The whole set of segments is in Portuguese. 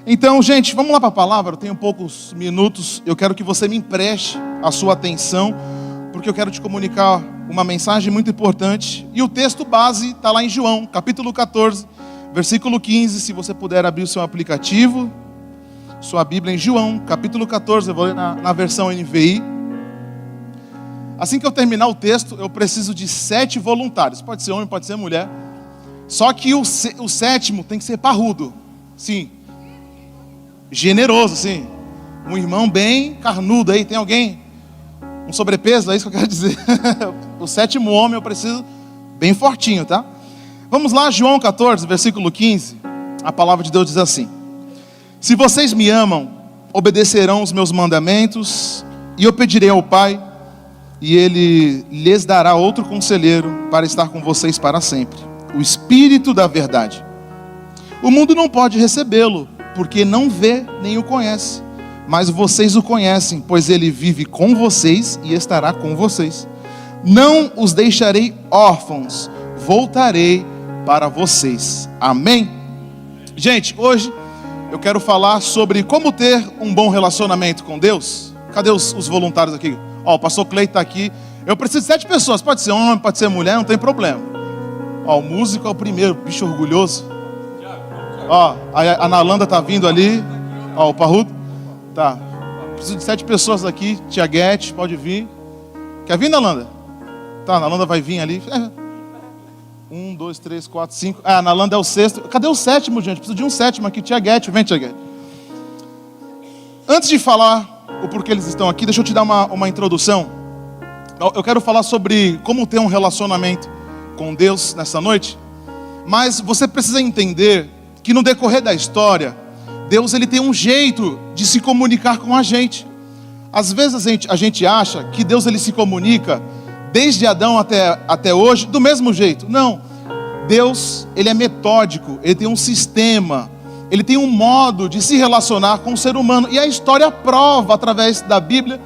Então, gente, vamos lá para a palavra. Eu tenho poucos minutos. Eu quero que você me empreste a sua atenção, porque eu quero te comunicar uma mensagem muito importante. E o texto base está lá em João, capítulo 14, versículo 15. Se você puder abrir o seu aplicativo, sua Bíblia em João, capítulo 14. Eu vou ler na versão NVI. Assim que eu terminar o texto, eu preciso de 7 voluntários. Pode ser homem, pode ser mulher. Só que o sétimo tem que ser parrudo. Sim. Generoso, sim. Um irmão bem carnudo aí. Tem alguém? Um sobrepeso? É isso que eu quero dizer. O sétimo homem eu preciso bem fortinho, tá? Vamos lá, João 14, versículo 15. A palavra de Deus diz assim: se vocês me amam, obedecerão os meus mandamentos, e eu pedirei ao Pai, e Ele lhes dará outro conselheiro para estar com vocês para sempre, o Espírito da verdade. O mundo não pode recebê-lo, porque não vê nem o conhece, mas vocês o conhecem, pois ele vive com vocês e estará com vocês. Não os deixarei órfãos, voltarei para vocês. Amém? Gente, hoje eu quero falar sobre como ter um bom relacionamento com Deus. Cadê os voluntários aqui? Ó, o pastor Cleito está aqui. Eu preciso de 7 pessoas, pode ser homem, pode ser mulher, não tem problema. Ó, o músico é o primeiro, bicho orgulhoso. Ó, a Nalanda tá vindo ali. Ó, o parrudo. Tá. Preciso de 7 pessoas aqui. Tiaguete, pode vir. Quer vir, Nalanda? Tá, a Nalanda vai vir ali. 1, 2, 3, 4, 5. Ah, a Nalanda é o 6º. Cadê o 7º, gente? Preciso de um 7º aqui. Tiaguete, vem, Tiaguete. Antes de falar o porquê eles estão aqui, deixa eu te dar uma introdução. Eu quero falar sobre como ter um relacionamento com Deus nessa noite. Mas você precisa entender que no decorrer da história, Deus ele tem um jeito de se comunicar com a gente. Às vezes a gente acha que Deus ele se comunica desde Adão até hoje do mesmo jeito. Não, Deus ele é metódico, ele tem um sistema, ele tem um modo de se relacionar com o ser humano. E a história prova através da Bíblia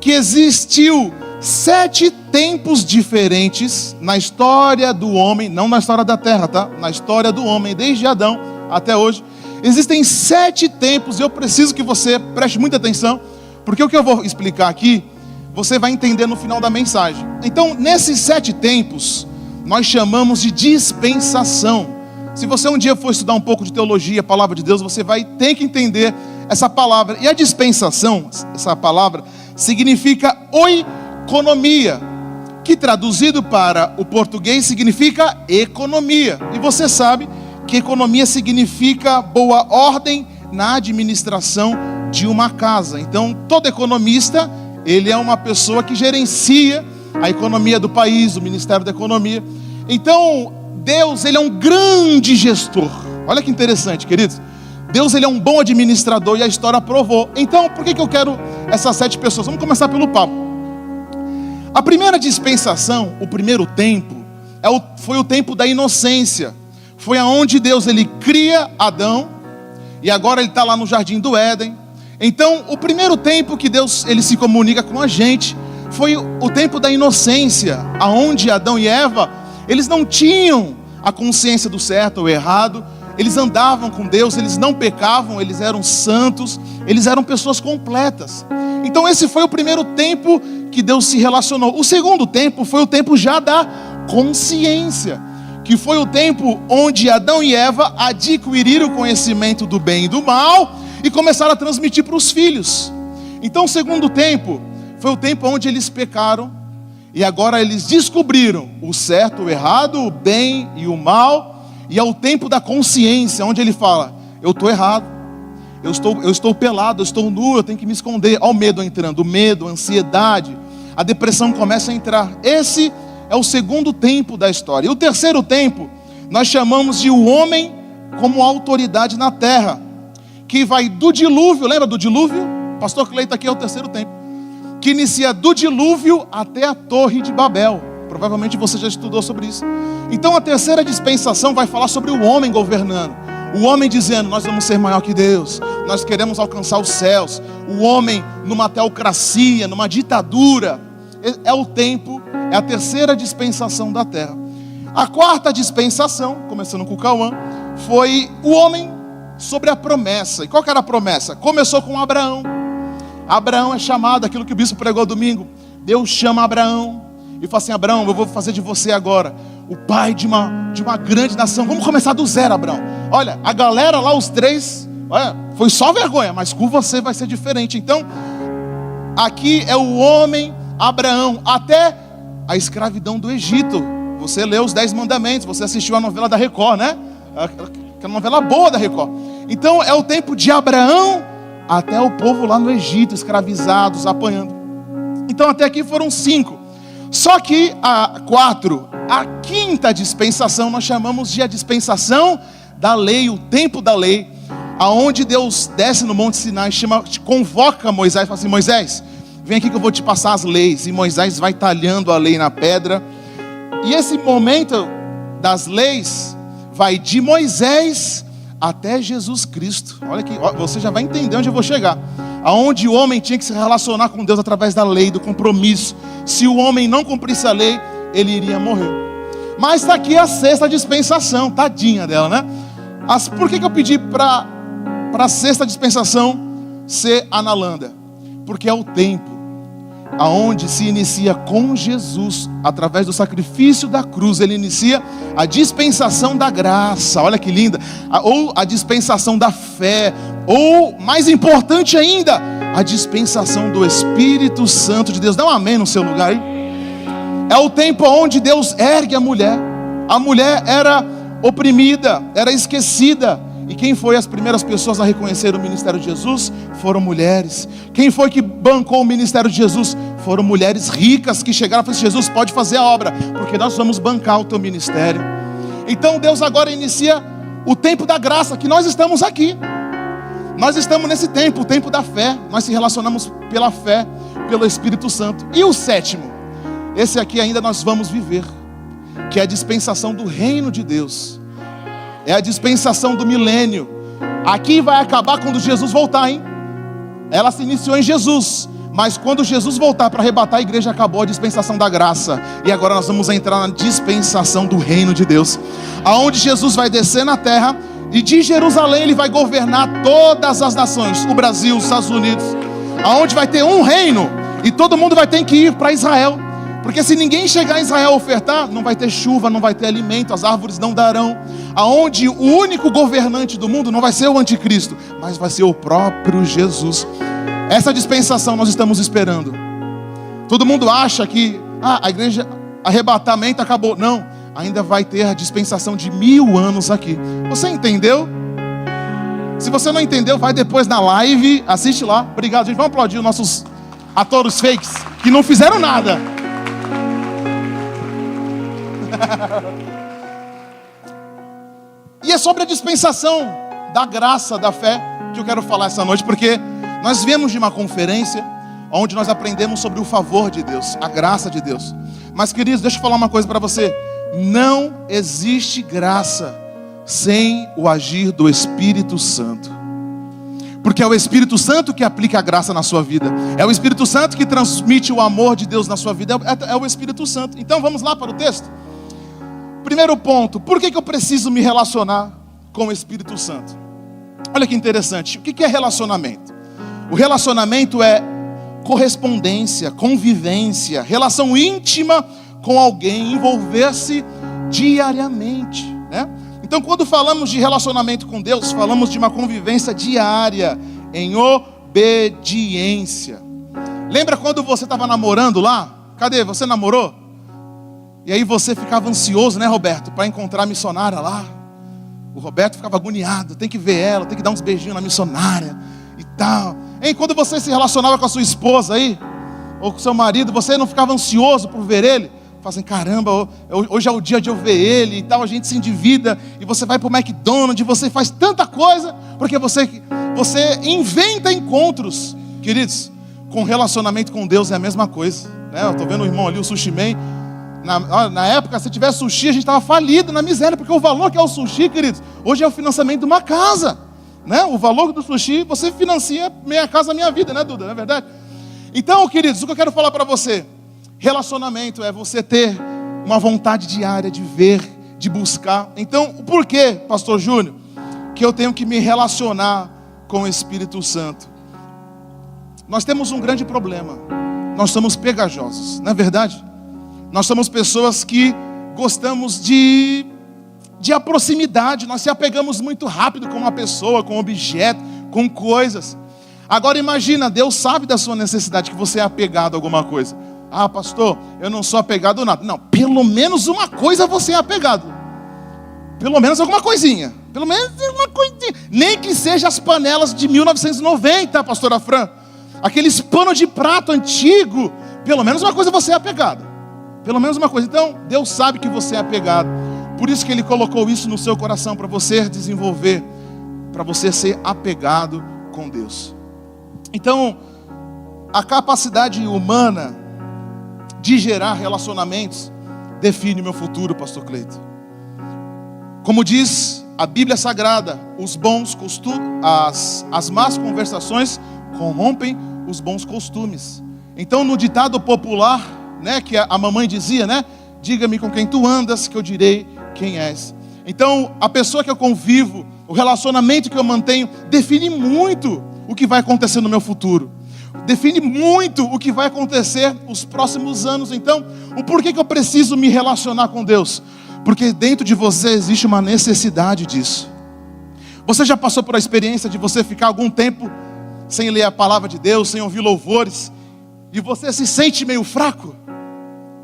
que existiu 7 tempos diferentes na história do homem, não na história da terra, tá? Na história do homem, desde Adão até hoje, existem 7 tempos, e eu preciso que você preste muita atenção, porque o que eu vou explicar aqui, você vai entender no final da mensagem. Então, nesses 7 tempos, nós chamamos de dispensação. Se você um dia for estudar um pouco de teologia, a palavra de Deus, você vai ter que entender essa palavra. E a dispensação, essa palavra, significa oikonomia, que traduzido para o português significa economia. E você sabe que economia significa boa ordem na administração de uma casa. Então, todo economista, ele é uma pessoa que gerencia a economia do país, o Ministério da Economia. Então, Deus, ele é um grande gestor. Olha que interessante, queridos. Deus, ele é um bom administrador e a história provou. Então, por que eu quero essas 7 pessoas? Vamos começar pelo papo. A primeira dispensação, o primeiro tempo, foi o tempo da inocência. Foi aonde Deus ele cria Adão, e agora ele está lá no Jardim do Éden. Então, o primeiro tempo que Deus ele se comunica com a gente foi o tempo da inocência, aonde Adão e Eva, eles não tinham a consciência do certo ou errado, eles andavam com Deus, eles não pecavam, eles eram santos, eles eram pessoas completas. Então esse foi o primeiro tempo que Deus se relacionou. O segundo tempo foi o tempo já da consciência, que foi o tempo onde Adão e Eva adquiriram o conhecimento do bem e do mal e começaram a transmitir para os filhos. Então o segundo tempo foi o tempo onde eles pecaram e agora eles descobriram o certo, o errado, o bem e o mal. E é o tempo da consciência, onde ele fala: eu estou errado, eu estou pelado, eu estou nu, eu tenho que me esconder. Olha o medo entrando, o medo, a ansiedade, a depressão começa a entrar. Esse é o segundo tempo da história. E o terceiro tempo, nós chamamos de o homem como autoridade na terra, que vai do dilúvio, lembra do dilúvio? Pastor Cleito aqui é o terceiro tempo, que inicia do dilúvio até a Torre de Babel. Provavelmente você já estudou sobre isso. Então a terceira dispensação vai falar sobre o homem governando. O homem dizendo: nós vamos ser maior que Deus, nós queremos alcançar os céus. O homem numa teocracia, numa ditadura. É o tempo, é a terceira dispensação da terra. A quarta dispensação, começando com o Cauã, foi o homem sobre a promessa. E qual que era a promessa? Começou com Abraão. Abraão é chamado, aquilo que o bispo pregou domingo. Deus chama Abraão e fala assim: Abraão, eu vou fazer de você agora o pai de uma grande nação. Vamos começar do zero, Abraão. Olha, a galera lá, os três, olha, foi só vergonha, mas com você vai ser diferente. Então, aqui é o homem Abraão, até a escravidão do Egito. Você leu os 10 mandamentos, você assistiu a novela da Record, né? Aquela novela boa da Record. Então é o tempo de Abraão até o povo lá no Egito, escravizados, apanhando. Então até aqui foram 5. Só que a 4, a quinta dispensação, nós chamamos de a dispensação da lei, o tempo da lei, aonde Deus desce no Monte Sinai, convoca Moisés e fala assim: Moisés, vem aqui que eu vou te passar as leis. E Moisés vai talhando a lei na pedra. E esse momento das leis vai de Moisés até Jesus Cristo. Olha aqui, você já vai entender onde eu vou chegar. Aonde o homem tinha que se relacionar com Deus através da lei, do compromisso. Se o homem não cumprisse a lei, ele iria morrer. Mas está aqui a 6ª dispensação, tadinha dela, né? Por que eu pedi para a 6ª dispensação ser a Nalanda? Porque é o tempo aonde se inicia com Jesus, através do sacrifício da cruz. Ele inicia a dispensação da graça, olha que linda, ou a dispensação da fé, ou mais importante ainda, a dispensação do Espírito Santo de Deus. Dá um amém no seu lugar aí. É o tempo onde Deus ergue a mulher. A mulher era oprimida, era esquecida. E quem foi as primeiras pessoas a reconhecer o ministério de Jesus? Foram mulheres. Quem foi que bancou o ministério de Jesus? Foram mulheres ricas que chegaram e falaram: Jesus, pode fazer a obra, porque nós vamos bancar o teu ministério. Então Deus agora inicia o tempo da graça, que nós estamos aqui. Nós estamos nesse tempo, o tempo da fé. Nós se relacionamos pela fé, pelo Espírito Santo. E o 7º, esse aqui ainda nós vamos viver, que é a dispensação do reino de Deus. É a dispensação do milênio. Aqui vai acabar quando Jesus voltar, hein? Ela se iniciou em Jesus, mas quando Jesus voltar para arrebatar a igreja, acabou a dispensação da graça. E agora nós vamos entrar na dispensação do reino de Deus, aonde Jesus vai descer na terra, e de Jerusalém ele vai governar todas as nações, o Brasil, os Estados Unidos, aonde vai ter um reino, e todo mundo vai ter que ir para Israel. Porque se ninguém chegar em Israel ofertar, não vai ter chuva, não vai ter alimento, as árvores não darão. Aonde o único governante do mundo não vai ser o anticristo, mas vai ser o próprio Jesus. Essa dispensação nós estamos esperando. Todo mundo acha que a igreja, arrebatamento acabou. Não, ainda vai ter a dispensação de 1000 anos aqui. Você entendeu? Se você não entendeu, vai depois na live, assiste lá. Obrigado, gente. Vamos aplaudir os nossos atores fakes que não fizeram nada. E é sobre a dispensação da graça, da fé, que eu quero falar essa noite, porque nós viemos de uma conferência onde nós aprendemos sobre o favor de Deus, a graça de Deus. Mas, queridos, deixa eu falar uma coisa para você: não existe graça sem o agir do Espírito Santo. Porque é o Espírito Santo que aplica a graça na sua vida. É o Espírito Santo que transmite o amor de Deus na sua vida. É o Espírito Santo. Então vamos lá para o texto. Primeiro ponto: por que eu preciso me relacionar com o Espírito Santo? Olha que interessante. O que é relacionamento? O relacionamento é correspondência, convivência, relação íntima com alguém, envolver-se diariamente, né? Então, quando falamos de relacionamento com Deus, falamos de uma convivência diária, em obediência. Lembra quando você estava namorando lá? Cadê? Você namorou? E aí você ficava ansioso, né, Roberto, para encontrar a missionária lá. O Roberto ficava agoniado, tem que ver ela, tem que dar uns beijinhos na missionária e tal. E quando você se relacionava com a sua esposa aí, ou com o seu marido, você não ficava ansioso por ver ele? Fala assim: caramba, hoje é o dia de eu ver ele e tal. A gente se endivida e você vai para o McDonald's e você faz tanta coisa, porque você inventa encontros. Queridos, com relacionamento com Deus é a mesma coisa, né? Eu estou vendo o irmão ali, o Sushi Man. Na época, se tivesse sushi, a gente estava falido na miséria, porque o valor que é o sushi, queridos, hoje é o financiamento de uma casa, né? O valor do sushi, você financia meia casa, minha vida, né, Duda? Não é verdade? Então, queridos, o que eu quero falar para você: relacionamento é você ter uma vontade diária de ver, de buscar. Então, por que, pastor Júnior, porque eu tenho que me relacionar com o Espírito Santo. Nós temos um grande problema. Nós somos pegajosos, não é verdade? Nós somos pessoas que gostamos de a proximidade. Nós se apegamos muito rápido com uma pessoa, com um objeto, com coisas. Agora imagina, Deus sabe da sua necessidade, que você é apegado a alguma coisa. Ah, pastor, eu não sou apegado a nada. Não, pelo menos uma coisa você é apegado. Pelo menos alguma coisinha. Pelo menos uma coisinha. Nem que seja as panelas de 1990, pastora Fran. Aqueles panos de prato antigo. Pelo menos uma coisa você é apegado. Pelo menos uma coisa. Então, Deus sabe que você é apegado. Por isso que Ele colocou isso no seu coração, para você desenvolver, para você ser apegado com Deus. Então, a capacidade humana de gerar relacionamentos define meu futuro, pastor Cleito. Como diz a Bíblia Sagrada, os bons costumes, as más conversações corrompem os bons costumes. Então, no ditado popular, né, que a mamãe dizia, né? Diga-me com quem tu andas, que eu direi quem és. Então, a pessoa que eu convivo, o relacionamento que eu mantenho, define muito o que vai acontecer no meu futuro. Define muito o que vai acontecer nos próximos anos. Então, o porquê que eu preciso me relacionar com Deus? Porque dentro de você existe uma necessidade disso. Você já passou por a experiência de você ficar algum tempo sem ler a palavra de Deus, sem ouvir louvores, e você se sente meio fraco?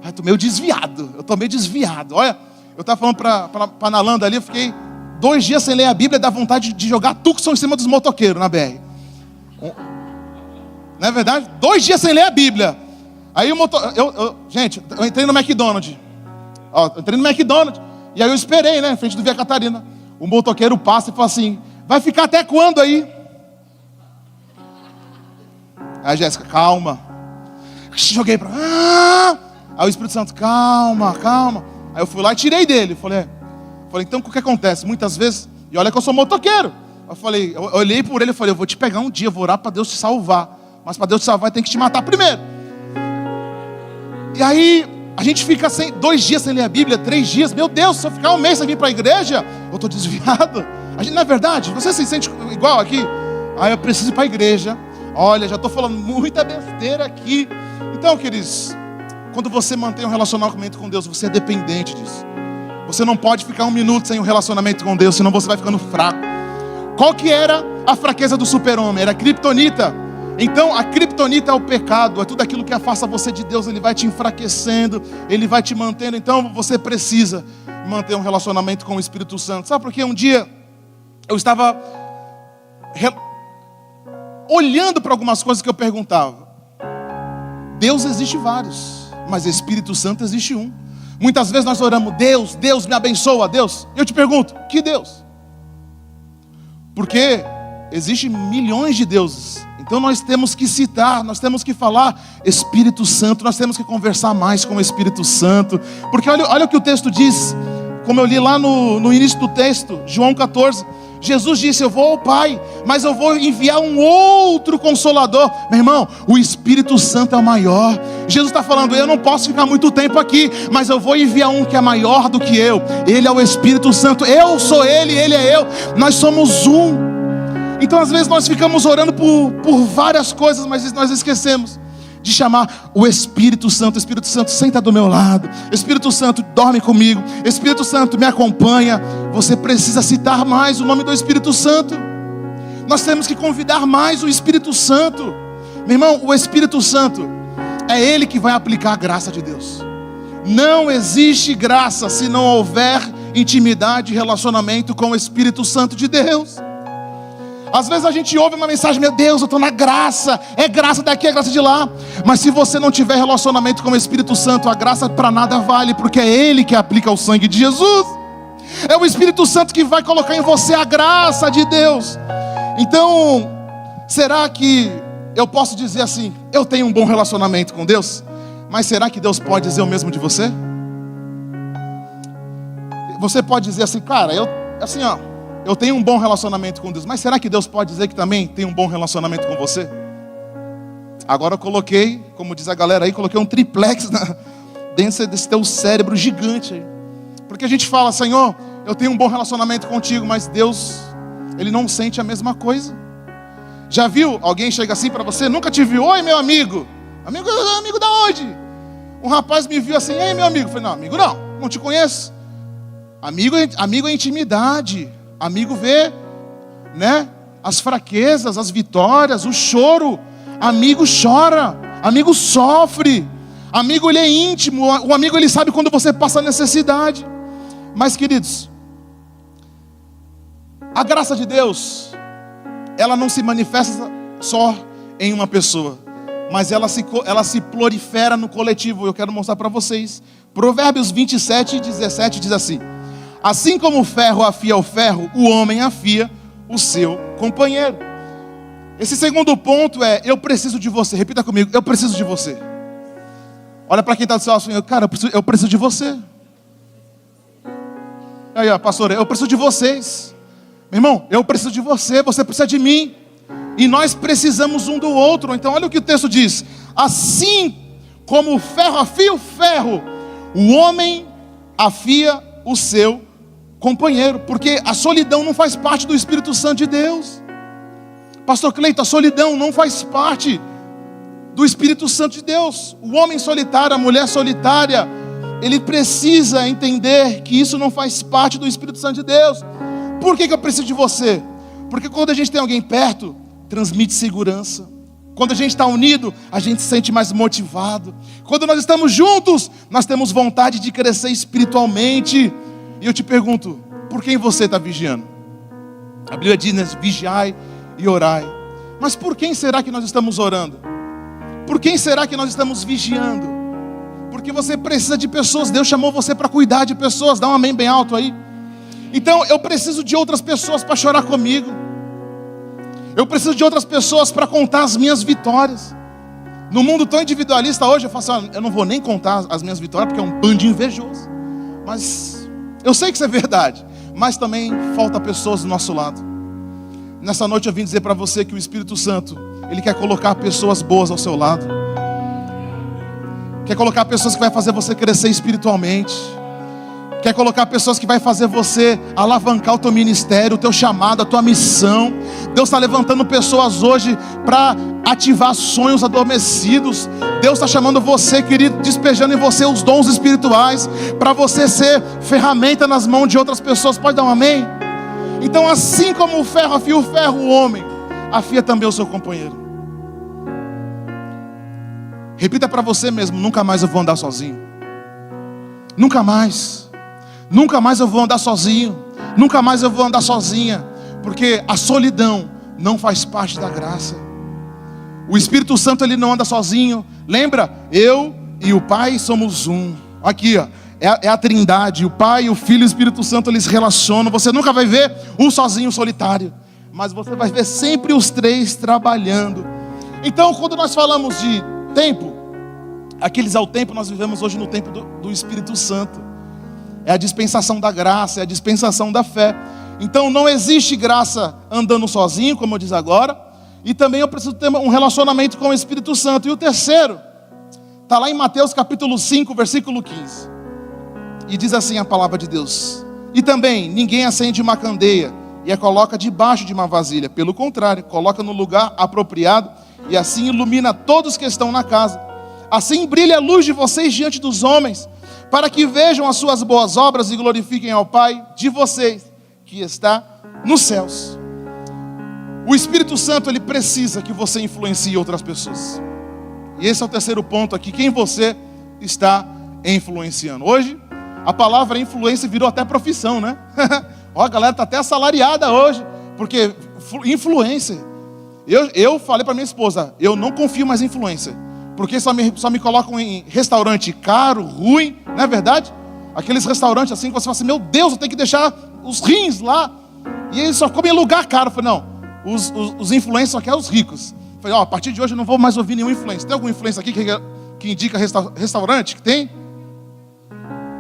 Eu estou meio desviado, Olha, eu estava falando para a Nalanda ali, eu fiquei 2 dias sem ler a Bíblia, dá vontade de jogar tucson em cima dos motoqueiros na BR. Não é verdade? 2 dias sem ler a Bíblia. Aí gente, eu entrei no McDonald's. E aí eu esperei, né, em frente do Via Catarina. O motoqueiro passa e fala assim: vai ficar até quando aí? Aí a Jéssica, calma. Joguei para... Aí o Espírito Santo, calma. Aí eu fui lá e tirei dele. Falei, então o que acontece? Muitas vezes, e olha que eu sou motoqueiro. Eu olhei por ele e falei, eu vou te pegar um dia, eu vou orar para Deus te salvar. Mas para Deus te salvar, tem que te matar primeiro. E aí, a gente fica 2 dias sem ler a Bíblia, 3 dias. Meu Deus, se eu ficar 1 mês sem vir para a igreja, eu estou desviado. Não é verdade? Você se sente igual aqui? Aí eu preciso ir para a igreja. Olha, já estou falando muita besteira aqui. Então, queridos, quando você mantém um relacionamento com Deus, você é dependente disso. Você não pode ficar 1 minuto sem um relacionamento com Deus, senão você vai ficando fraco. Qual que era a fraqueza do super-homem? Era a criptonita. Então, a criptonita é o pecado, é tudo aquilo que afasta você de Deus. Ele vai te enfraquecendo, Ele vai te mantendo. Então, você precisa manter um relacionamento com o Espírito Santo. Sabe por quê? Um dia, eu estava olhando para algumas coisas que eu perguntava. Deus existe vários, mas Espírito Santo existe um. Muitas vezes nós oramos, Deus me abençoa, Deus. E eu te pergunto, que Deus? Porque existem milhões de deuses. Então nós temos que citar, nós temos que falar Espírito Santo, nós temos que conversar mais com o Espírito Santo. Porque olha o que o texto diz, como eu li lá no início do texto, João 14. Jesus disse, eu vou ao Pai, mas eu vou enviar um outro Consolador. Meu irmão, o Espírito Santo é o maior. Jesus está falando, eu não posso ficar muito tempo aqui, mas eu vou enviar um que é maior do que eu. Ele é o Espírito Santo, eu sou Ele, Ele é eu. Nós somos um. Então às vezes nós ficamos orando por várias coisas, mas nós esquecemos de chamar o Espírito Santo. Espírito Santo, senta do meu lado. Espírito Santo, dorme comigo. Espírito Santo, me acompanha. Você precisa citar mais o nome do Espírito Santo. Nós temos que convidar mais o Espírito Santo. Meu irmão, o Espírito Santo é Ele que vai aplicar a graça de Deus. Não existe graça se não houver intimidade e relacionamento com o Espírito Santo de Deus. Às vezes a gente ouve uma mensagem, meu Deus, eu estou na graça, é graça daqui, é graça de lá. Mas se você não tiver relacionamento com o Espírito Santo, a graça para nada vale, porque é Ele que aplica o sangue de Jesus. É o Espírito Santo que vai colocar em você a graça de Deus. Então, será que eu posso dizer assim, eu tenho um bom relacionamento com Deus? Mas será que Deus pode dizer o mesmo de você? Você pode dizer assim, cara, eu tenho um bom relacionamento com Deus, mas será que Deus pode dizer que também tem um bom relacionamento com você? Agora eu coloquei, como diz a galera aí, coloquei um triplex dentro desse teu cérebro gigante aí. Porque a gente fala, Senhor, eu tenho um bom relacionamento contigo, mas Deus, ele não sente a mesma coisa. Já viu alguém chega assim para você, nunca te viu, oi meu amigo, amigo da onde? Um rapaz me viu assim, ei meu amigo, eu falei, não, amigo não te conheço. Amigo é intimidade, amigo vê, né, as fraquezas, as vitórias, o choro. Amigo chora, amigo sofre, amigo ele é íntimo, o amigo ele sabe quando você passa necessidade. Mas queridos, a graça de Deus, ela não se manifesta só em uma pessoa, mas ela se prolifera no coletivo. Eu quero mostrar para vocês. Provérbios 27:17 diz assim: assim como o ferro afia o ferro, o homem afia o seu companheiro. Esse segundo ponto é, eu preciso de você. Repita comigo, eu preciso de você. Olha para quem está do seu lado, cara, eu preciso de você. Aí, ó, pastor, eu preciso de vocês. Meu irmão, eu preciso de você, você precisa de mim. E nós precisamos um do outro. Então olha o que o texto diz: assim como o ferro afia o ferro, o homem afia o seu companheiro. Porque a solidão não faz parte do Espírito Santo de Deus. Pastor Cleiton, a solidão não faz parte do Espírito Santo de Deus. O homem solitário, a mulher solitária, ele precisa entender que isso não faz parte do Espírito Santo de Deus. Por que eu preciso de você? Porque quando a gente tem alguém perto, transmite segurança. Quando a gente está unido, a gente se sente mais motivado. Quando nós estamos juntos, nós temos vontade de crescer espiritualmente. E eu te pergunto, por quem você está vigiando? A Bíblia diz, né, vigiai e orai. Mas por quem será que nós estamos orando? Por quem será que nós estamos vigiando? Porque você precisa de pessoas. Deus chamou você para cuidar de pessoas. Dá um amém bem alto aí. Então eu preciso de outras pessoas para chorar comigo. Eu preciso de outras pessoas para contar as minhas vitórias. No mundo tão individualista hoje, eu falo assim, eu não vou nem contar as minhas vitórias, porque é um bando de invejoso. Mas eu sei que isso é verdade. Mas também falta pessoas do nosso lado. Nessa noite eu vim dizer para você que o Espírito Santo, ele quer colocar pessoas boas ao seu lado. Quer colocar pessoas que vai fazer você crescer espiritualmente. Quer colocar pessoas que vai fazer você alavancar o teu ministério, o teu chamado, a tua missão. Deus está levantando pessoas hoje para ativar sonhos adormecidos. Deus está chamando você, querido, despejando em você os dons espirituais, para você ser ferramenta nas mãos de outras pessoas. Pode dar um amém? Então, assim como o ferro afia o ferro, o homem afia também o seu companheiro. Repita para você mesmo, nunca mais eu vou andar sozinho. Nunca mais. Nunca mais eu vou andar sozinho. Nunca mais eu vou andar sozinha. Porque a solidão não faz parte da graça. O Espírito Santo, ele não anda sozinho. Lembra? Eu e o Pai somos um. Aqui, ó. É a trindade. O Pai, o Filho e o Espírito Santo, eles se relacionam. Você nunca vai ver um sozinho, solitário. Mas você vai ver sempre os três trabalhando. Então, quando nós falamos de tempo, aqueles ao tempo, nós vivemos hoje no tempo do Espírito Santo. É a dispensação da graça, é a dispensação da fé. Então não existe graça andando sozinho, como eu disse agora. E também eu preciso ter um relacionamento com o Espírito Santo. E o terceiro, está lá em Mateus capítulo 5, versículo 15. E diz assim a palavra de Deus: e também ninguém acende uma candeia e a coloca debaixo de uma vasilha. Pelo contrário, coloca no lugar apropriado e assim ilumina todos que estão na casa. Assim brilha a luz de vocês diante dos homens, para que vejam as suas boas obras e glorifiquem ao Pai de vocês, que está nos céus. O Espírito Santo, ele precisa que você influencie outras pessoas. E esse é o terceiro ponto aqui, quem você está influenciando. Hoje, a palavra influência virou até profissão, né? Ó, a galera está até assalariada hoje, porque influência. Eu falei para minha esposa, eu não confio mais em influência. Porque só me colocam em restaurante caro, ruim, não é verdade? Aqueles restaurantes assim que você fala assim, meu Deus, eu tenho que deixar os rins lá. E eles só comem em lugar caro. Eu falei, não, os influencers só querem os ricos. Eu falei, ó, a partir de hoje eu não vou mais ouvir nenhum influencer. Tem algum influencer aqui que indica restaurante? Que tem?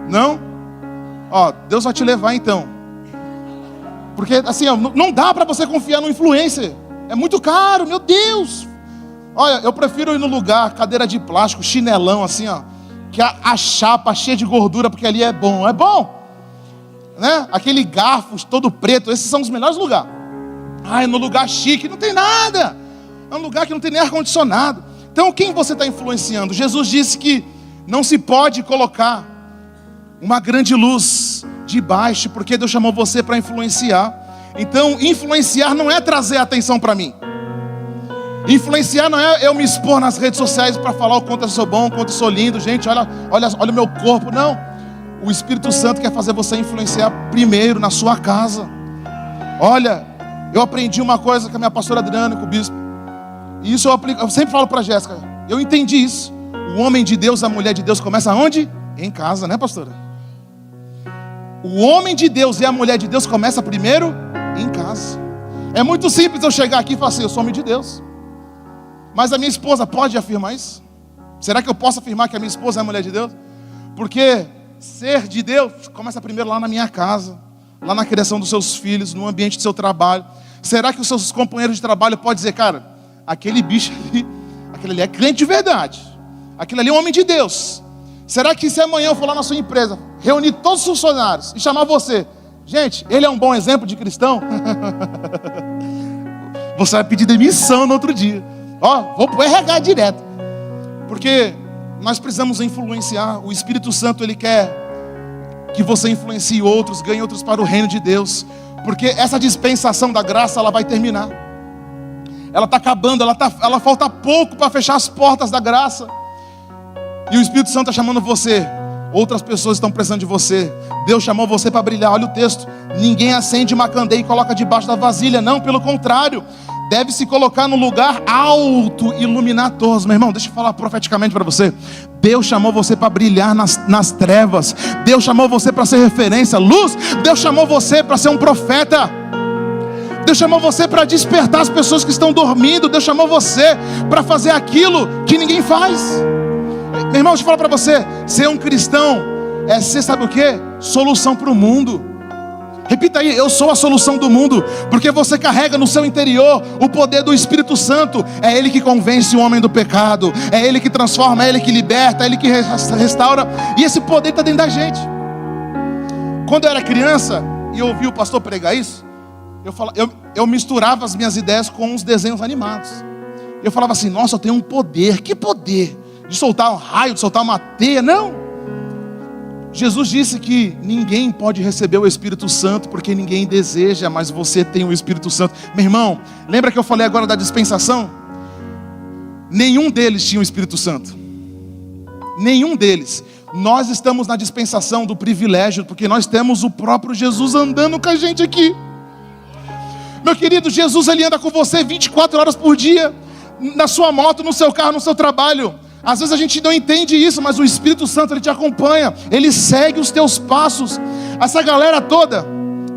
Não? Ó, Deus vai te levar então. Porque assim, ó, não dá para você confiar no influencer. É muito caro, meu Deus. Olha, eu prefiro ir no lugar, cadeira de plástico, chinelão assim, ó, que a chapa cheia de gordura, porque ali é bom, né? Aquele garfo todo preto, esses são os melhores lugares. Ah, é no lugar chique. Não tem nada. É um lugar que não tem nem ar-condicionado. Então quem você está influenciando? Jesus disse que não se pode colocar uma grande luz debaixo, porque Deus chamou você para influenciar. Então influenciar não é trazer atenção para mim. Influenciar não é eu me expor nas redes sociais para falar o quanto eu sou bom, o quanto eu sou lindo. Gente, olha o meu corpo. Não. O Espírito Santo quer fazer você influenciar primeiro na sua casa. Olha, eu aprendi uma coisa com a minha pastora Adriana, com o bispo. E isso eu sempre falo para a Jéssica. Eu entendi isso. O homem de Deus, a mulher de Deus começa onde? Em casa, né, pastora? O homem de Deus e a mulher de Deus começa primeiro em casa. É muito simples eu chegar aqui e falar assim, eu sou homem de Deus. Mas a minha esposa pode afirmar isso? Será que eu posso afirmar que a minha esposa é a mulher de Deus? Porque ser de Deus começa primeiro lá na minha casa, lá na criação dos seus filhos, no ambiente do seu trabalho. Será que os seus companheiros de trabalho podem dizer, cara, aquele bicho ali, aquele ali é crente de verdade, aquele ali é um homem de Deus? Será que se amanhã eu for lá na sua empresa, reunir todos os funcionários e chamar você, gente, ele é um bom exemplo de cristão? Você vai pedir demissão no outro dia. Ó, vou pro RH direto. Porque nós precisamos influenciar. O Espírito Santo, ele quer que você influencie outros, ganhe outros para o reino de Deus. Porque essa dispensação da graça, ela vai terminar. Ela está acabando, ela falta pouco para fechar as portas da graça. E o Espírito Santo está chamando você. Outras pessoas estão precisando de você. Deus chamou você para brilhar. Olha o texto. Ninguém acende uma candeia e coloca debaixo da vasilha. Não, pelo contrário. Deve se colocar no lugar alto, iluminar todos. Meu irmão, deixa eu falar profeticamente para você. Deus chamou você para brilhar nas trevas. Deus chamou você para ser referência, luz. Deus chamou você para ser um profeta. Deus chamou você para despertar as pessoas que estão dormindo. Deus chamou você para fazer aquilo que ninguém faz. Meu irmão, deixa eu falar para você. Ser um cristão é ser, sabe o que? Solução para o mundo. Repita aí, eu sou a solução do mundo. Porque você carrega no seu interior o poder do Espírito Santo. É Ele que convence o homem do pecado. É Ele que transforma, é Ele que liberta, é Ele que restaura. E esse poder está dentro da gente. Quando eu era criança e eu ouvi o pastor pregar isso, eu misturava as minhas ideias com os desenhos animados. Eu falava assim, nossa, eu tenho um poder. Que poder? De soltar um raio, de soltar uma teia? Não. Jesus disse que ninguém pode receber o Espírito Santo porque ninguém deseja, mas você tem o Espírito Santo. Meu irmão, lembra que eu falei agora da dispensação? Nenhum deles tinha o Espírito Santo. Nenhum deles. Nós estamos na dispensação do privilégio, porque nós temos o próprio Jesus andando com a gente aqui. Meu querido, Jesus, ele anda com você 24 horas por dia, na sua moto, no seu carro, no seu trabalho. Às vezes a gente não entende isso, mas o Espírito Santo, ele te acompanha, ele segue os teus passos. Essa galera toda,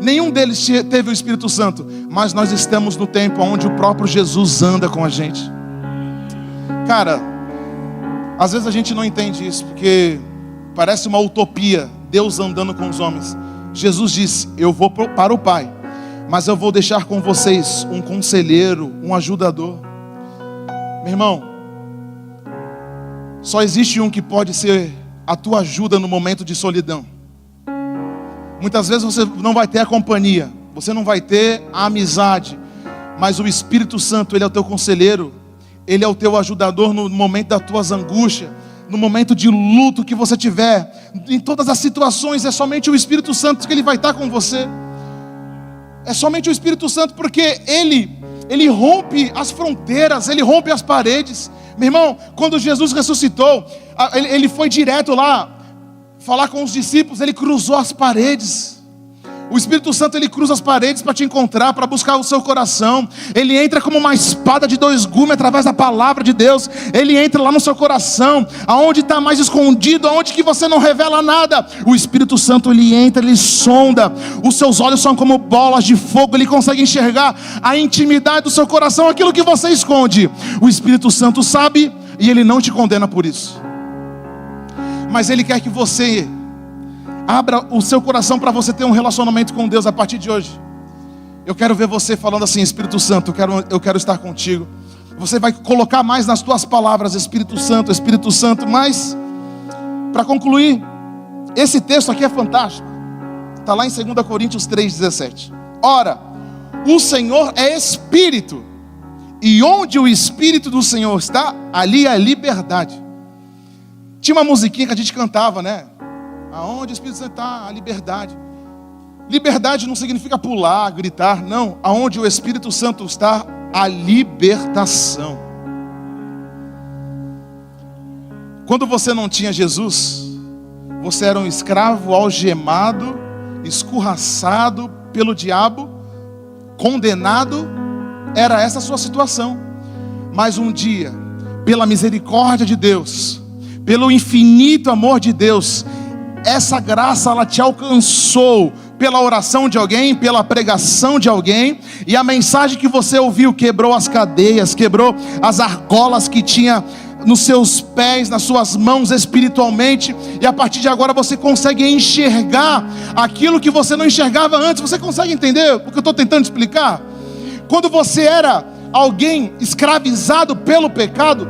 nenhum deles teve o Espírito Santo, mas nós estamos no tempo onde o próprio Jesus anda com a gente. Cara, às vezes a gente não entende isso, porque parece uma utopia, Deus andando com os homens. Jesus disse, eu vou para o Pai, mas eu vou deixar com vocês um conselheiro, um ajudador. Meu irmão, só existe um que pode ser a tua ajuda no momento de solidão. Muitas vezes você não vai ter a companhia, você não vai ter a amizade, mas o Espírito Santo, ele é o teu conselheiro, ele é o teu ajudador no momento das tuas angústias, no momento de luto que você tiver, em todas as situações. É somente o Espírito Santo que ele vai estar com você. É somente o Espírito Santo, porque ele rompe as fronteiras, ele rompe as paredes. Meu irmão, quando Jesus ressuscitou, ele foi direto lá falar com os discípulos, ele cruzou as paredes. O Espírito Santo, ele cruza as paredes para te encontrar, para buscar o seu coração. Ele entra como uma espada de dois gumes através da palavra de Deus. Ele entra lá no seu coração, aonde está mais escondido, aonde que você não revela nada. O Espírito Santo, ele entra, ele sonda. Os seus olhos são como bolas de fogo. Ele consegue enxergar a intimidade do seu coração, aquilo que você esconde. O Espírito Santo sabe e ele não te condena por isso. Mas ele quer que você abra o seu coração para você ter um relacionamento com Deus a partir de hoje. Eu quero ver você falando assim, Espírito Santo, eu quero estar contigo. Você vai colocar mais nas tuas palavras, Espírito Santo. Mas, para concluir, esse texto aqui é fantástico. Está lá em 2 Coríntios 3,17. Ora, O Senhor é Espírito. E onde o Espírito do Senhor está, ali há liberdade. Tinha uma musiquinha que a gente cantava, né? Aonde o Espírito Santo está, a liberdade. Liberdade não significa pular, gritar, não. Aonde o Espírito Santo está, a libertação. Quando você não tinha Jesus, você era um escravo algemado, escorraçado pelo diabo, condenado. Era essa a sua situação. Mas um dia, pela misericórdia de Deus, pelo infinito amor de Deus, essa graça ela te alcançou pela oração de alguém, pela pregação de alguém, e a mensagem que você ouviu quebrou as cadeias, quebrou as argolas que tinha nos seus pés, nas suas mãos espiritualmente, e a partir de agora você consegue enxergar aquilo que você não enxergava antes. Você consegue entender o que eu estou tentando explicar? Quando você era alguém escravizado pelo pecado,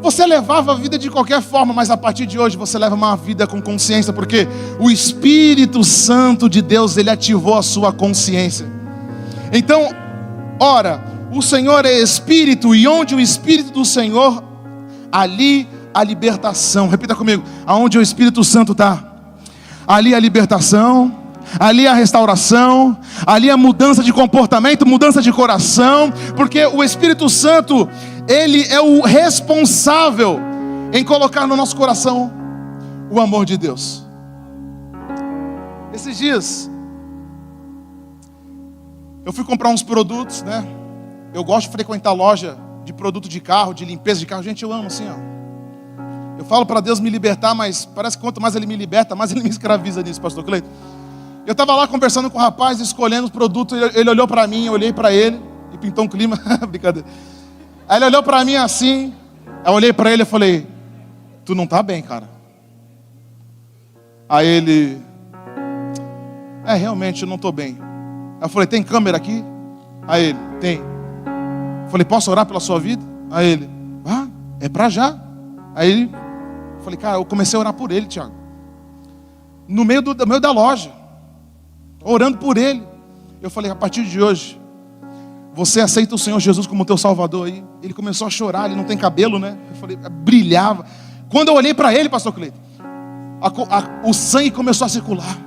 você levava a vida de qualquer forma, mas a partir de hoje você leva uma vida com consciência, porque o Espírito Santo de Deus, ele ativou a sua consciência. Então, ora, o Senhor é Espírito, e onde o Espírito do Senhor, ali a libertação. Repita comigo: aonde o Espírito Santo está, ali a libertação, ali a restauração, ali a mudança de comportamento, mudança de coração, porque o Espírito Santo, ele é o responsável em colocar no nosso coração o amor de Deus. Esses dias eu fui comprar uns produtos, né? Eu gosto de frequentar loja de produto de carro, de limpeza de carro. Gente, eu amo assim, ó. Eu falo para Deus me libertar, mas parece que quanto mais Ele me liberta, mais Ele me escraviza nisso, pastor Cleiton. Eu estava lá conversando com o rapaz, escolhendo os produtos. Ele olhou para mim, eu olhei para ele, e pintou um clima. Brincadeira. Aí ele olhou para mim assim, eu olhei para ele e falei: tu não tá bem, cara. Aí ele: realmente eu não estou bem. Aí eu falei: tem câmera aqui? Aí ele: tem. Eu falei: posso orar pela sua vida? Aí ele: é pra já. Aí ele, eu falei: cara, eu comecei a orar por ele, Tiago, no meio da loja, orando por ele. Eu falei: a partir de hoje, você aceita o Senhor Jesus como teu Salvador aí? Ele começou a chorar, ele não tem cabelo, né? Eu falei, brilhava. Quando eu olhei para ele, pastor Cleiton, o sangue começou a circular,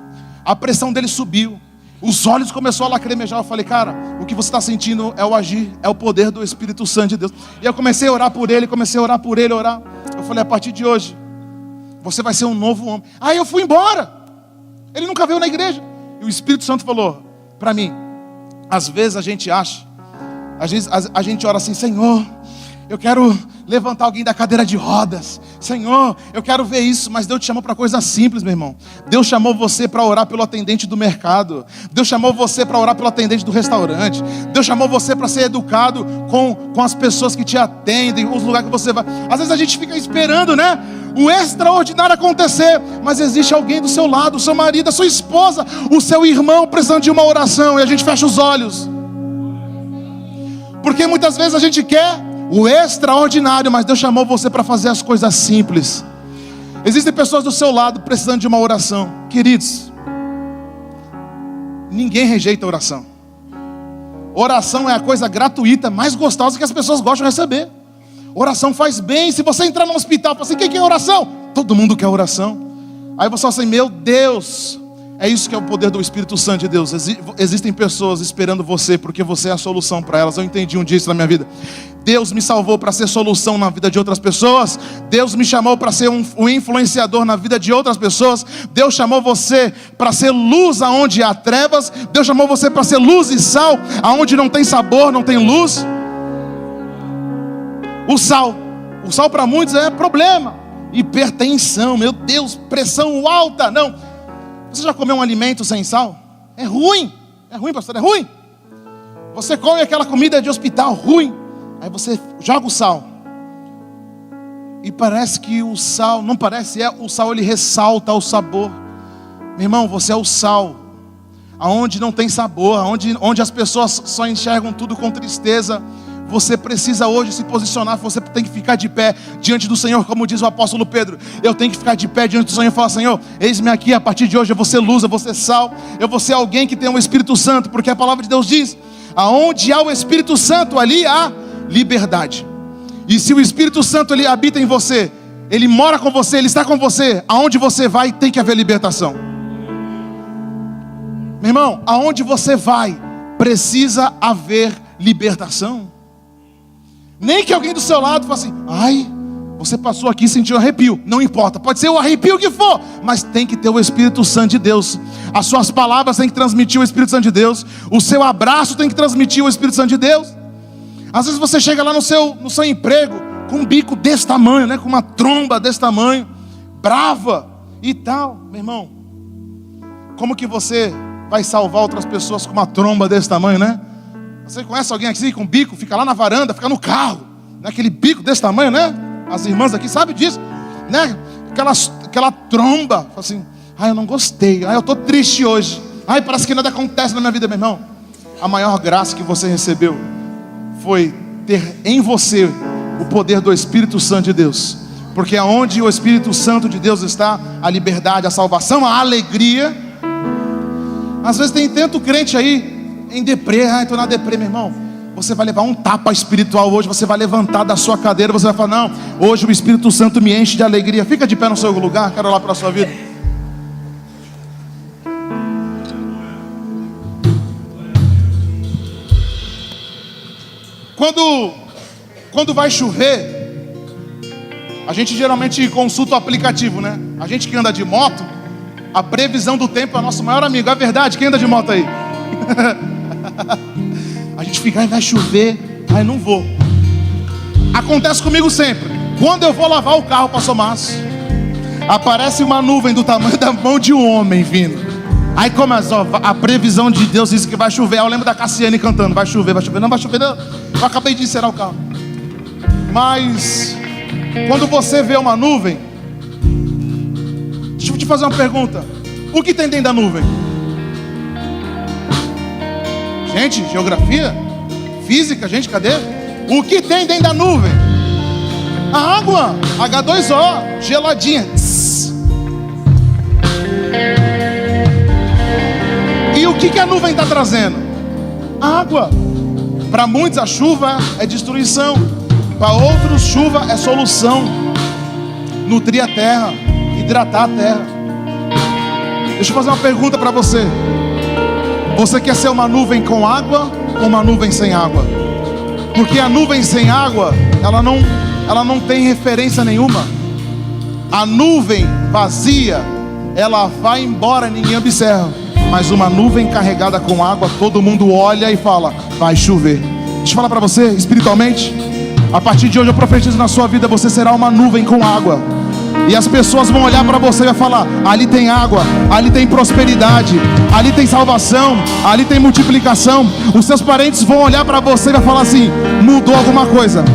a pressão dele subiu, os olhos começaram a lacrimejar. Eu falei: cara, o que você está sentindo é o agir, é o poder do Espírito Santo de Deus. E eu comecei a orar por ele, orar. Eu falei: a partir de hoje, você vai ser um novo homem. Aí eu fui embora. Ele nunca veio na igreja. E o Espírito Santo falou para mim: às vezes a gente acha, a gente ora assim: Senhor, eu quero levantar alguém da cadeira de rodas. Senhor, eu quero ver isso. Mas Deus te chamou para coisa simples, meu irmão. Deus chamou você para orar pelo atendente do mercado. Deus chamou você para orar pelo atendente do restaurante. Deus chamou você para ser educado com as pessoas que te atendem, os lugares que você vai. Às vezes a gente fica esperando, né, o extraordinário acontecer, mas existe alguém do seu lado, o seu marido, a sua esposa, o seu irmão precisando de uma oração, e a gente fecha os olhos. Porque muitas vezes a gente quer o extraordinário, mas Deus chamou você para fazer as coisas simples. Existem pessoas do seu lado precisando de uma oração. Queridos, ninguém rejeita a oração. Oração é a coisa gratuita, mais gostosa que as pessoas gostam de receber. Oração faz bem. Se você entrar no hospital e falar assim: quem quer oração? Todo mundo quer oração. Aí você fala assim: meu Deus, é isso que é o poder do Espírito Santo de Deus. Existem pessoas esperando você, porque você é a solução para elas. Eu entendi um dia isso na minha vida. Deus me salvou para ser solução na vida de outras pessoas. Deus me chamou para ser um influenciador na vida de outras pessoas. Deus chamou você para ser luz aonde há trevas. Deus chamou você para ser luz e sal aonde não tem sabor, não tem luz. O sal para muitos é problema, hipertensão, meu Deus, pressão alta. Não. Você já comeu um alimento sem sal? É ruim, pastor, é ruim. Você come aquela comida de hospital ruim, aí você joga o sal, e parece que o sal, não parece, o sal ele ressalta o sabor. Meu irmão, você é o sal, aonde não tem sabor, onde as pessoas só enxergam tudo com tristeza. Você precisa hoje se posicionar. Você tem que ficar de pé diante do Senhor, como diz o apóstolo Pedro. Eu tenho que ficar de pé diante do Senhor e falar: Senhor, eis-me aqui, a partir de hoje eu vou ser luz, eu vou ser sal, eu vou ser alguém que tem o Espírito Santo, porque a palavra de Deus diz: Aonde há o Espírito Santo, ali há liberdade. E se o Espírito Santo ele habita em você, ele mora com você, ele está com você, aonde você vai tem que haver libertação. Meu irmão, aonde você vai precisa haver libertação. Nem que alguém do seu lado fale assim: ai, você passou aqui e sentiu arrepio. Não importa, pode ser o arrepio que for, mas tem que ter o Espírito Santo de Deus. As suas palavras têm que transmitir o Espírito Santo de Deus. O seu abraço tem que transmitir o Espírito Santo de Deus. Às vezes você chega lá no seu emprego com um bico desse tamanho, né? Com uma tromba desse tamanho, brava e tal. Meu irmão, como que você vai salvar outras pessoas com uma tromba desse tamanho, né? Você conhece alguém aqui com bico, fica lá na varanda, fica no carro, né? Aquele bico desse tamanho, né? As irmãs aqui sabem disso, né? Aquela tromba, assim: ai, eu não gostei, ai, eu estou triste hoje, ai, parece que nada acontece na minha vida. Meu irmão, a maior graça que você recebeu foi ter em você o poder do Espírito Santo de Deus. Porque aonde o Espírito Santo de Deus está, a liberdade, a salvação, a alegria. Às vezes tem tanto crente aí em deprê, ai, estou na deprê. Meu irmão, você vai levar um tapa espiritual hoje. Você vai levantar da sua cadeira, você vai falar: não, hoje o Espírito Santo me enche de alegria. Fica de pé no seu lugar, quero orar para a sua vida. Quando vai chover, a gente geralmente consulta o aplicativo, né? A gente que anda de moto, a previsão do tempo é nosso maior amigo. É verdade, quem anda de moto aí? A gente fica: ai, vai chover, ai, não vou. Acontece comigo sempre. Quando eu vou lavar o carro, pastor Márcio, aparece uma nuvem do tamanho da mão de um homem vindo. Aí começa, ó, a previsão de Deus diz que vai chover. Eu lembro da Cassiane cantando: vai chover, não vai chover não. Eu acabei de encerar o carro. Mas quando você vê uma nuvem, deixa eu te fazer uma pergunta: o que tem dentro da nuvem? Gente, geografia, física, gente, cadê? O que tem dentro da nuvem? A água, H2O, geladinha. E o que a nuvem está trazendo? Água. Para muitos a chuva é destruição, para outros chuva é solução. Nutrir a terra, hidratar a terra. Deixa eu fazer uma pergunta para você. Você quer ser uma nuvem com água ou uma nuvem sem água? Porque a nuvem sem água, ela não tem referência nenhuma. A nuvem vazia, ela vai embora, ninguém observa. Mas uma nuvem carregada com água, todo mundo olha e fala: vai chover. Deixa eu falar para você, espiritualmente, a partir de hoje eu profetizo na sua vida: você será uma nuvem com água. E as pessoas vão olhar para você e vai falar: ali tem água, ali tem prosperidade, ali tem salvação, ali tem multiplicação. Os seus parentes vão olhar para você e vai falar assim: mudou alguma coisa,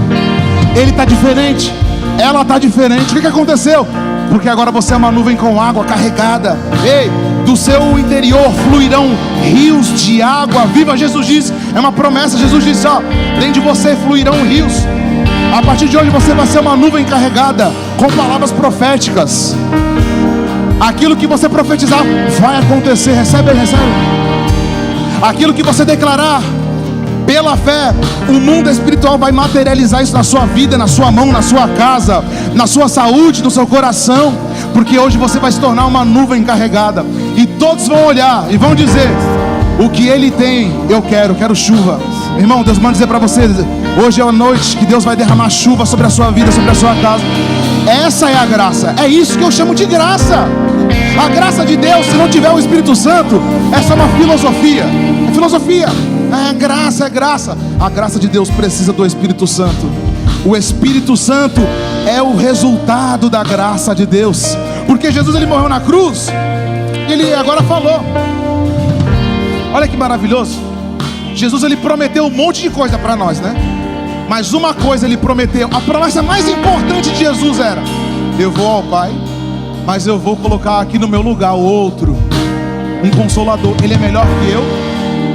ele está diferente, ela está diferente. O que aconteceu? Porque agora você é uma nuvem com água carregada. Ei, do seu interior fluirão rios de água viva. Jesus disse, é uma promessa. Jesus disse: ó, dentro de você fluirão rios. A partir de hoje você vai ser uma nuvem carregada com palavras proféticas. Aquilo que você profetizar vai acontecer. Recebe. Aquilo que você declarar pela fé, o mundo espiritual vai materializar isso na sua vida, na sua mão, na sua casa, na sua saúde, no seu coração. Porque hoje você vai se tornar uma nuvem carregada. E todos vão olhar e vão dizer: o que ele tem, eu quero chuva. Irmão, Deus manda dizer para você: hoje é a noite que Deus vai derramar chuva sobre a sua vida, sobre a sua casa. Essa é a graça. É isso que eu chamo de graça. A graça de Deus, se não tiver o Espírito Santo, é só uma filosofia. É filosofia. É graça, é graça. A graça de Deus precisa do Espírito Santo. O Espírito Santo é o resultado da graça de Deus. Porque Jesus, ele morreu na cruz. Ele agora falou. Olha que maravilhoso. Jesus, ele prometeu um monte de coisa para nós, né? Mas uma coisa ele prometeu. A promessa mais importante de Jesus era: eu vou ao Pai, mas eu vou colocar aqui no meu lugar o outro, um consolador. Ele é melhor que eu.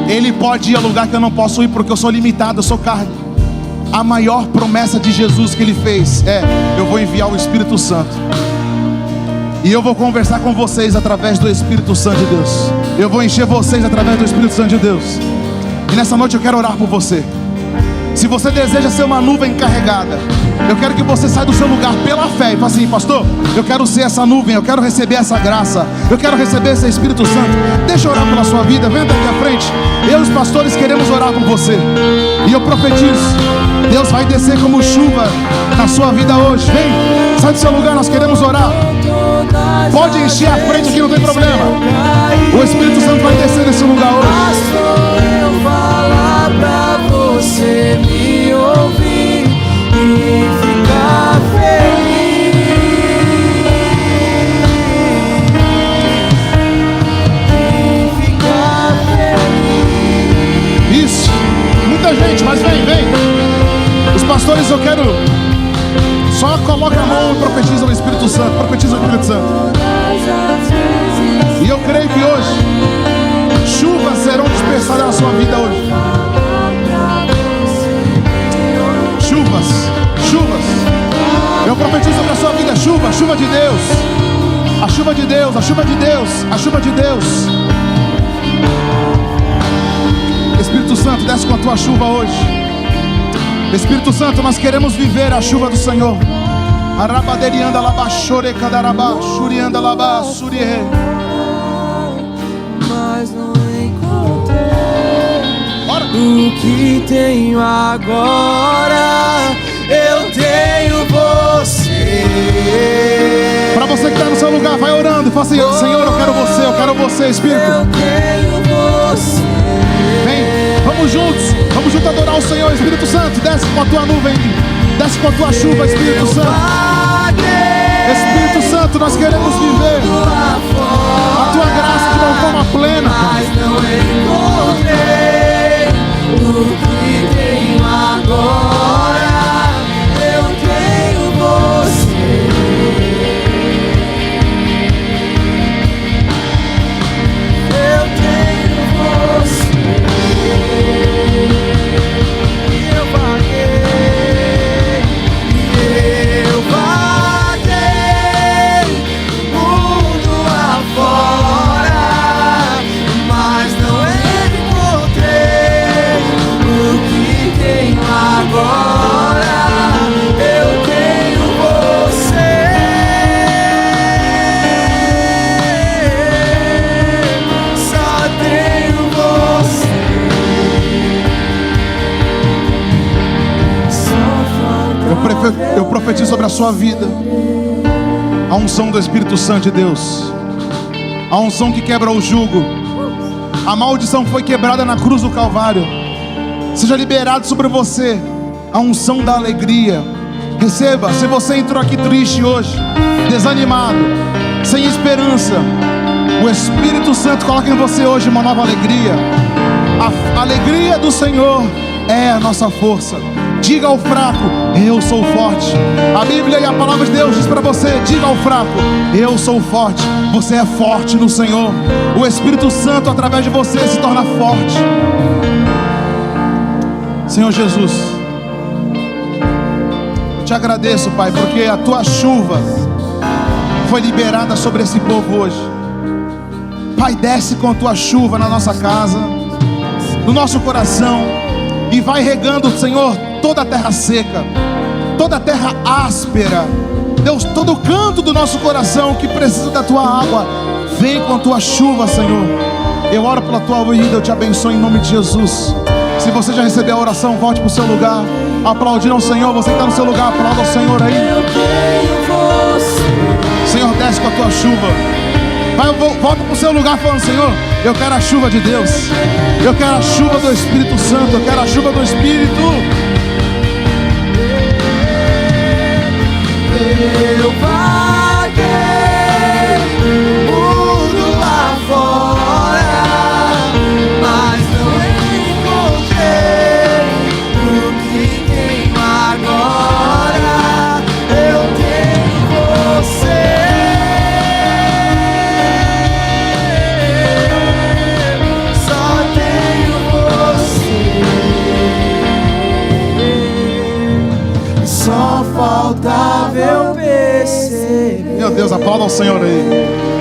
Ele pode ir a lugar que eu não posso ir, porque eu sou limitado, eu sou carne. A maior promessa de Jesus que ele fez é: eu vou enviar o Espírito Santo, e eu vou conversar com vocês através do Espírito Santo de Deus. Eu vou encher vocês através do Espírito Santo de Deus. E nessa noite eu quero orar por você. Se você deseja ser uma nuvem carregada, eu quero que você saia do seu lugar pela fé e fale assim: pastor, eu quero ser essa nuvem, eu quero receber essa graça, eu quero receber esse Espírito Santo. Deixa eu orar pela sua vida, vem até aqui à frente. Eu e os pastores queremos orar por você. E eu profetizo, Deus vai descer como chuva na sua vida hoje. Vem, sai do seu lugar, nós queremos orar. Pode encher a frente aqui, não tem problema. O Espírito Santo vai descer nesse lugar hoje. Pastor, eu falar pra você me ouvir e ficar feliz. E ficar feliz. Isso, muita gente, mas vem. Os pastores, eu quero. Só coloca a mão e profetiza o Espírito Santo. Profetiza o Espírito Santo. E eu creio que hoje chuvas serão dispersadas na sua vida hoje. Chuvas. Eu profetizo sobre a sua vida. Chuva de Deus. A chuva de Deus. Espírito Santo, desce com a tua chuva hoje. Espírito Santo, nós queremos viver a chuva do Senhor. Arabaderianda labachore cadarabá, shurianda labá, surie. Mas não encontrei o que tenho agora. Eu tenho você. Para você que está no seu lugar, vai orando e fala assim: Senhor, eu quero você, Espírito. Eu tenho você. Vem, vamos juntos adorar o Senhor. Espírito Santo, desce com a tua nuvem, desce com a tua chuva, Espírito Santo. Espírito Santo, nós queremos viver a tua graça de uma forma plena. Mas não encontrei o que tenho agora. Eu tenho você. Eu tenho você. E eu vaguei, mundo afora, mas não encontrei o que tenho agora. Eu tenho você. Só tenho você. Só falta Eu profetizo sobre a sua vida a unção do Espírito Santo de Deus, a unção que quebra o jugo. A maldição foi quebrada na cruz do Calvário. Seja liberado sobre você a unção da alegria. Receba. Se você entrou aqui triste hoje, desanimado, sem esperança, o Espírito Santo coloca em você hoje uma nova alegria. A alegria do Senhor é a nossa força. Diga ao fraco: eu sou forte. A Bíblia e a palavra de Deus diz para você: diga ao fraco: eu sou forte. Você é forte no Senhor. O Espírito Santo através de você se torna forte. Senhor Jesus, eu te agradeço, Pai, porque a tua chuva foi liberada sobre esse povo hoje. Pai, desce com a tua chuva na nossa casa, no nosso coração, e vai regando, Senhor, toda a terra seca, toda a terra áspera. Deus, todo canto do nosso coração que precisa da tua água, vem com a tua chuva, Senhor. Eu oro pela tua vida, eu te abençoo em nome de Jesus. Se você já recebeu a oração, volte para o seu lugar, aplaudindo ao Senhor. Você que está no seu lugar, aplauda ao Senhor aí. Senhor, desce com a tua chuva. Volta para o seu lugar falando: Senhor, eu quero a chuva de Deus. Eu quero a chuva do Espírito Santo. Eu quero a chuva do Espírito. Eu vaguei mundo lá fora, mas não encontrei o que tenho agora. Eu tenho você. Só tenho você. Só faltava eu perceber. Meu Deus, aplauda ao Senhor aí.